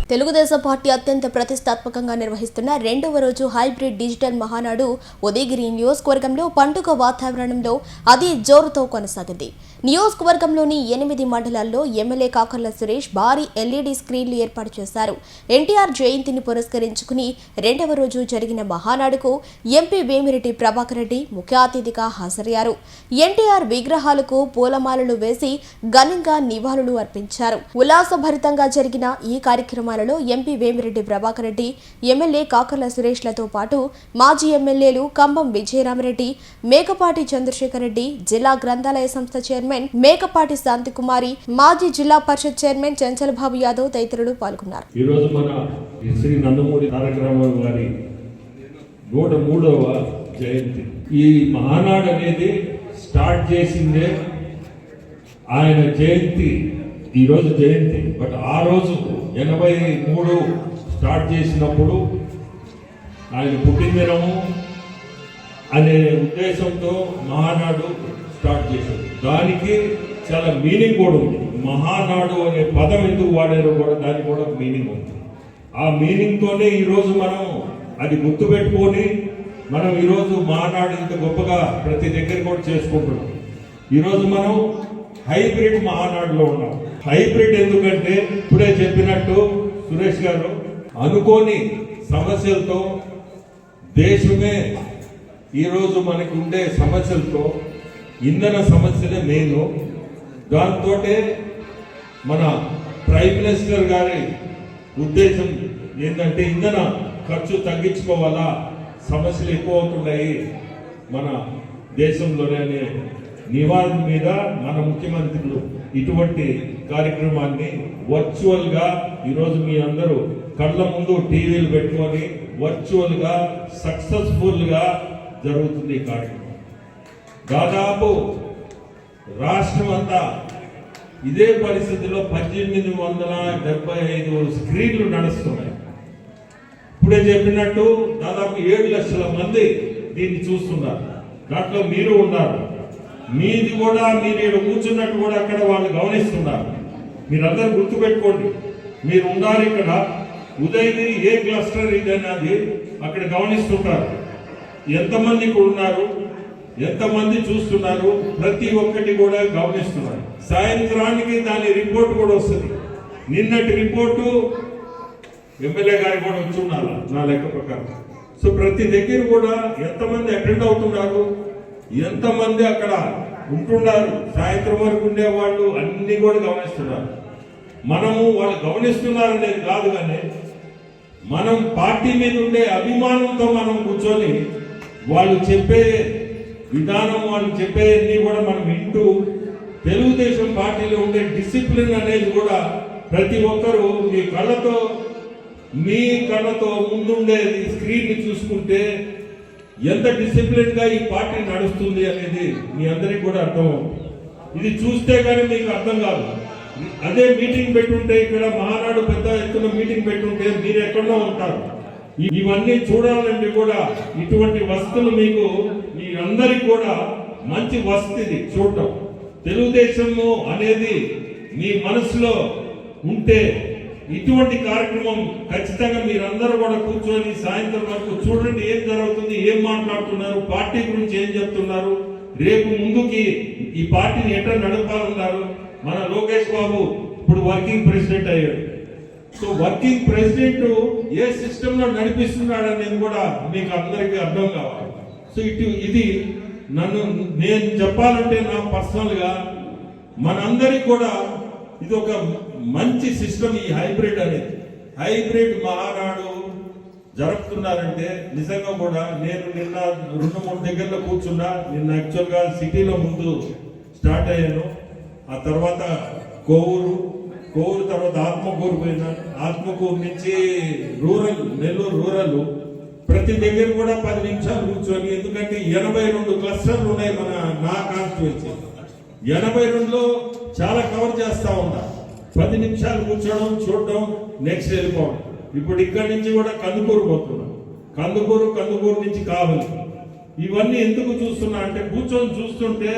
Telugu Desam party అత్యంత ప్రతిష్టాత్మకంగా నిర్వహిస్తున్న రెండవ రోజు హైబ్రిడ్ డిజిటల్ మహానాడు ఉదయగిరి నియోజకవర్గంలో పండుగ వాతావరణంలో అదే జోరుతో కొనసాగింది. నియోజకవర్గంలోని 8 మండలాల్లో ఎమ్మెల్యే కాకర్ల సురేష్ భారీ ఎల్ఈడీ స్క్రీన్లు ఏర్పాటు చేశారు. ఎన్టీఆర్ జయంతిని పురస్కరించుకుని రెండవ రోజు జరిగిన మహానాడుకు ఎంపీ వేమిరెడ్డి ప్రభాకర్ రెడ్డి ముఖ్య అతిథిగా హాజరయ్యారు. ఎన్టీఆర్ విగ్రహాలకు పూలమాలలు వేసి ఘనంగా నివాళులు అర్పించారు. ఉల్లాసభరితంగా జరిగిన ఈ కార్యక్రమాలలో ఎంపీ వేమిరెడ్డి ప్రభాకర్ రెడ్డి, ఎమ్మెల్యే కాకర్ల సురేష్లతో పాటు మాజీ ఎమ్మెల్యేలు కంబం విజయరామరెడ్డి, మేకపాటి చంద్రశేఖర్ రెడ్డి, జిల్లా గ్రంథాలయ సంస్థ చైర్మన్ మేకపాటి శాంతికుమారి, మాజీ జిల్లా పరిషత్ చైర్మన్ చంచలబాబు యాదవ్ తదితరులు పాల్గొన్నారు. ఈ రోజు మన శ్రీ నందమూరి తారక రామారావు గారి 103వ జయంతి. ఈ మహానాడు అనేది స్టార్ట్ చేసిందే ఆయన జయంతి, ఈరోజు జయంతి. బట్ ఆ రోజు 83 స్టార్ట్ చేసినప్పుడు ఆయన పుట్టినదినము అనే ఉద్దేశంతో మహానాడు స్టార్ట్ చేశారు. దానికి చాలా మీనింగ్ కూడా ఉంది. మహానాడు అనే పదం ఎందుకు వాడారో కూడా దానికి కూడా మీనింగ్ ఉంది. ఆ మీనింగ్తోనే ఈరోజు మనం అది గుర్తుపెట్టుకొని మనం ఈరోజు మహానాడు ఇంత గొప్పగా ప్రతి దగ్గర కూడా చేసుకుంటున్నాం. ఈరోజు మనం హైబ్రిడ్ మహానాడులో ఉన్నాం. హైబ్రిడ్ ఎందుకంటే ఇప్పుడే చెప్పినట్టు సురేష్ గారు, అనుకోని సమస్యలతో దేశమే ఈరోజు మనకు ఉండే సమస్యలతో ఇంధన సమస్యలే మెయిన్. దాంతో మన ప్రైమ్ మినిస్టర్ గారి ఉద్దేశం ఏంటంటే ఇంధన ఖర్చు తగ్గించుకోవాలా, సమస్యలు ఎక్కువ అవుతున్నాయి మన దేశంలోనే అనే నివారణ మీద మన ముఖ్యమంత్రులు ఇటువంటి కార్యక్రమాన్ని వర్చువల్ గా ఈరోజు మీ అందరూ కళ్ళ ముందు టీవీలు పెట్టుకొని వర్చువల్ గా సక్సెస్ఫుల్ గా జరుగుతుంది ఈ కార్యక్రమం. దాదాపు రాష్ట్రం అంతా ఇదే పరిస్థితిలో 1875 స్క్రీన్లు నడుస్తున్నాయి. ఇప్పుడే చెప్పినట్టు దాదాపు 7 లక్షల మంది దీన్ని చూస్తున్నారు. దాంట్లో మీరు ఉన్నారు. మీది కూడా మీరు ఇక్కడ కూర్చున్నట్టు కూడా అక్కడ వాళ్ళు గమనిస్తున్నారు. మీరందరూ గుర్తుపెట్టుకోండి, మీరు ఉన్నారు ఇక్కడ. ఉదయగిరి ఏ క్లస్టర్ ఇది అనేది అక్కడ గమనిస్తుంటారు. ఎంతమంది ఇక్కడ ఉన్నారు, ఎంతమంది చూస్తున్నారు, ప్రతి ఒక్కటి కూడా గమనిస్తున్నారు. సాయంత్రానికి దాని రిపోర్ట్ కూడా వస్తుంది. నిన్నటి రిపోర్టు ఎమ్మెల్యే గారికి కూడా వచ్చి ఉన్నారు నా లెక్క ప్రకారం. సో ప్రతి దగ్గర కూడా ఎంతమంది అటెండ్ అవుతున్నారు, ఎంతమంది అక్కడ ఉంటున్నారు, సాయంత్రం వరకు ఉండేవాళ్ళు అన్ని కూడా గమనిస్తున్నారు. మనము వాళ్ళు గమనిస్తున్నారు అనేది కాదు, కానీ మనం పార్టీ మీద ఉండే అభిమానంతో మనం కూర్చొని వాళ్ళు చెప్పే విధానం, వాళ్ళు చెప్పేవన్నీ కూడా మనం వింటూ తెలుగుదేశం పార్టీలో ఉండే డిసిప్లిన్ అనేది కూడా ప్రతి ఒక్కరూ మీ కళ్ళతో ముందుండే స్క్రీన్ ని చూసుకుంటే ఎంత డిసిప్లిన్ గా ఈ పార్టీ నడుస్తుంది అనేది మీ అందరికి కూడా అర్థం అవుతుంది. ఇది చూస్తే కానీ మీకు అర్థం కాదు. అదే మీటింగ్ పెట్టుంటే, ఇక్కడ మహానాడు పెద్ద ఎత్తున మీటింగ్ పెట్టుంటే మీరు ఎక్కడో ఉంటారు. ఇవన్నీ చూడాలంటే కూడా ఇటువంటి వస్తువులు మీకు మీ అందరికి కూడా మంచి వస్తుంది చూడటం. తెలుగుదేశము అనేది మీ మనసులో ఉంటే ఇటువంటి కార్యక్రమం ఖచ్చితంగా మీరందరూ కూడా కూర్చొని సాయంత్రం వరకు చూడండి ఏం జరుగుతుంది, ఏం మాట్లాడుతున్నారు, పార్టీ గురించి ఏం చెప్తున్నారు, రేపు ముందుకి ఈ పార్టీని ఎట్లా నడపాలన్నారు. మన లోకేష్ బాబు ఇప్పుడు వర్కింగ్ ప్రెసిడెంట్ అయ్యాడు. సో వర్కింగ్ ప్రెసిడెంట్ ఏ సిస్టమ్ లో నడిపిస్తున్నాడు అనేది కూడా మీకు అందరికీ అర్థం కావాలి. సో ఇది నేను చెప్పాలంటే నా పర్సనల్ గా మనందరికి కూడా ఇది ఒక మంచి సిస్టమ్. ఈ హైబ్రిడ్ అనేది హైబ్రిడ్ మహానాడు జరుపుతున్నారంటే నిజంగా కూడా నేను నిన్న 2-3 దగ్గరలో కూర్చున్నా. నిన్న యాక్చువల్ గా సిటీలో ముందు స్టార్ట్ అయ్యాను. ఆ తర్వాత కోవూరు తర్వాత ఆత్మకూరు పోయినా. ఆత్మకూరు నుంచి నెల్లూరు రూరల్ ప్రతి దగ్గర కూడా 10 నిమిషాలు కూర్చొని, ఎందుకంటే 82 క్లస్టర్లు ఉన్నాయి నా కాన్స్టిట్యూన్సీ. 82లో చాలా కవర్ చేస్తా ఉన్నా. 10 నిమిషాలు కూర్చోవడం, చూడడం, నెక్స్ట్ వెళ్ళిపోవడం. ఇప్పుడు ఇక్కడి నుంచి కూడా కందుకూరు పోతున్నాం. కందుకూరు నుంచి కావాలి. ఇవన్నీ ఎందుకు చూస్తున్నా అంటే కూర్చొని చూస్తుంటే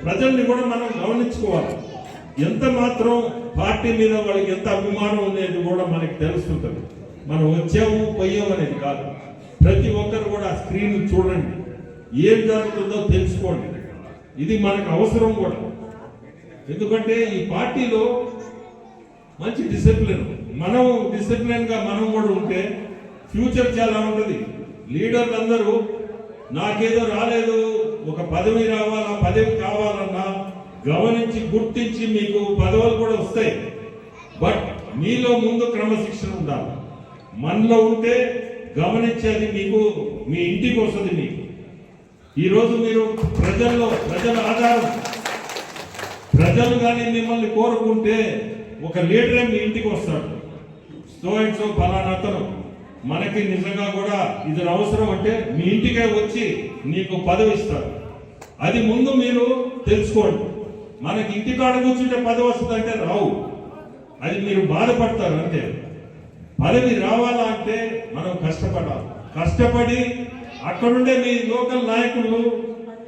ప్రజల్ని కూడా మనం గమనించుకోవాలి. ఎంత మాత్రం పార్టీ మీద వాళ్ళకి ఎంత అభిమానం ఉండేది కూడా మనకి తెలుస్తుంటుంది. మనం వచ్చాము పోయాము అనేది కాదు. ప్రతి ఒక్కరు కూడా ఆ స్క్రీన్ చూడండి, ఏం జరుగుతుందో తెలుసుకోండి. ఇది మనకు అవసరం కూడా. ఎందుకంటే ఈ పార్టీలో మంచి డిసిప్లిన్, మనం డిసిప్లిన్ గా మనం కూడా ఉంటే ఫ్యూచర్ చాలా ఉంటుంది. లీడర్లు అందరూ నాకేదో రాలేదు, ఒక పదవి రావాలా, పదవి కావాలన్నా గమనించి గుర్తించి మీకు పదవులు కూడా వస్తాయి. బట్ మీలో ముందు క్రమశిక్షణ ఉండాలి. మనలో ఉంటే గమనించేది మీకు మీ ఇంటికి వస్తుంది. మీకు ఈరోజు మీరు ప్రజల ఆధారం, ప్రజలు కానీ మిమ్మల్ని కోరుకుంటే ఒక లీడరే మీ ఇంటికి వస్తాడు. సో అండ్ సో ఫలానా అతను మనకి నిజంగా కూడా ఇది అవసరం అంటే మీ ఇంటికే వచ్చి నీకు పదవి ఇస్తారు. అది ముందు మీరు తెలుసుకోండి. మనకి ఇంటికాడ కూర్చుంటే పదవి వస్తుందంటే రావు, అది మీరు బాధపడతారు అంతే. పదవి రావాలా అంటే మనం కష్టపడాలి. కష్టపడి అక్కడుండే మీ లోకల్ నాయకులు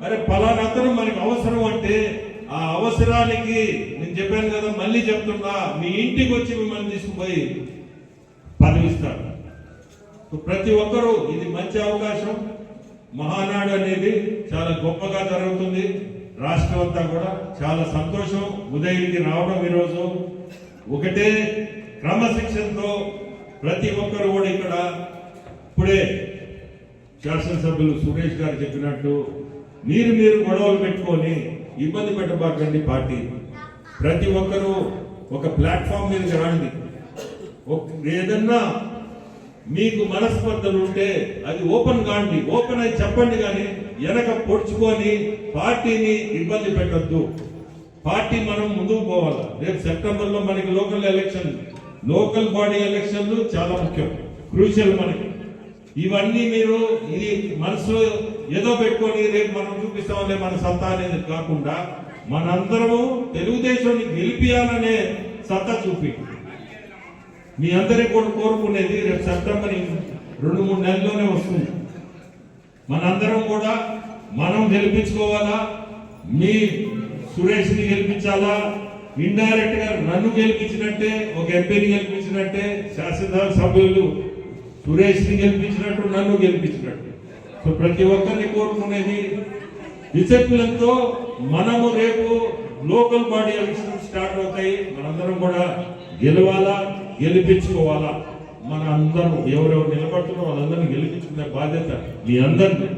అరే ఫలానా అతను మనకు అవసరం అంటే ఆ అవసరానికి నేను చెప్పాను కదా, మళ్ళీ చెప్తున్నా, మీ ఇంటికి వచ్చి మిమ్మల్ని తీసుకుపోయి పదవిస్తారు. ప్రతి ఒక్కరూ ఇది మంచి అవకాశం. మహానాడు అనేది చాలా గొప్పగా జరుగుతుంది. రాష్ట్రం అంతా కూడా చాలా సంతోషం ఉదయగిరికి రావడం. ఈరోజు ఒకటే క్రమశిక్షణతో ప్రతి ఒక్కరు కూడా ఇక్కడ ఇప్పుడే శాసనసభ్యులు సురేష్ గారు చెప్పినట్టు మీరు గొడవలు పెట్టుకొని ఇబ్బంది పెట్టబాకండి. పార్టీ ప్రతి ఒక్కరూ ఒక ప్లాట్ఫామ్ మీదకి రండి. ఏదన్నా మీకు మనస్పర్ధలు ఉంటే అది ఓపెన్ కాండి, ఓపెన్ అయి చెప్పండి. కానీ వెనక పొడుచుకొని పార్టీని ఇబ్బంది పెట్టద్దు. పార్టీ మనం ముందుకు పోవాలి. రేపు సెప్టెంబర్ లో మనకి లోకల్ బాడీ ఎలక్షన్లు చాలా ముఖ్యం, క్రూషియల్ మనకి. ఇవన్నీ మీరు ఇది మనసులో ఏదో పెట్టుకొని రేపు మనం చూపిస్తామనే మన సత్తా అనేది కాకుండా మనందరము తెలుగుదేశాన్ని గెలిపియాలనే సత్తా చూపి మీ అందరికీ కూడా కోరుకునేది రేపు సెప్టెంబర్ 2-3 నెలల్లోనే వస్తుంది. మనందరం కూడా మనం గెలిపించుకోవాలా, మీ సురేష్ ని గెలిపించాలా, ఇండైరెక్ట్ గా నన్ను గెలిపించినట్టే, ఒక ఎంపీని గెలిపించినట్టే, శాసనసభ సభ్యులు సురేష్ ని గెలిపించినట్టు నన్ను గెలిపించినట్టు. సో ప్రతి ఒక్కరిని కోరుకునేది డిసిప్లిన్ తో మనము రేపు లోకల్ బాడీ ఎలక్షన్ స్టార్ట్ అవుతాయి. మనందరం కూడా గెలవాలా, గెలిపించుకోవాలా. మన అందరం ఎవరెవరు నిలబడుతున్నారో వాళ్ళందరినీ గెలిపించుకునే బాధ్యత మీ అందరినీ.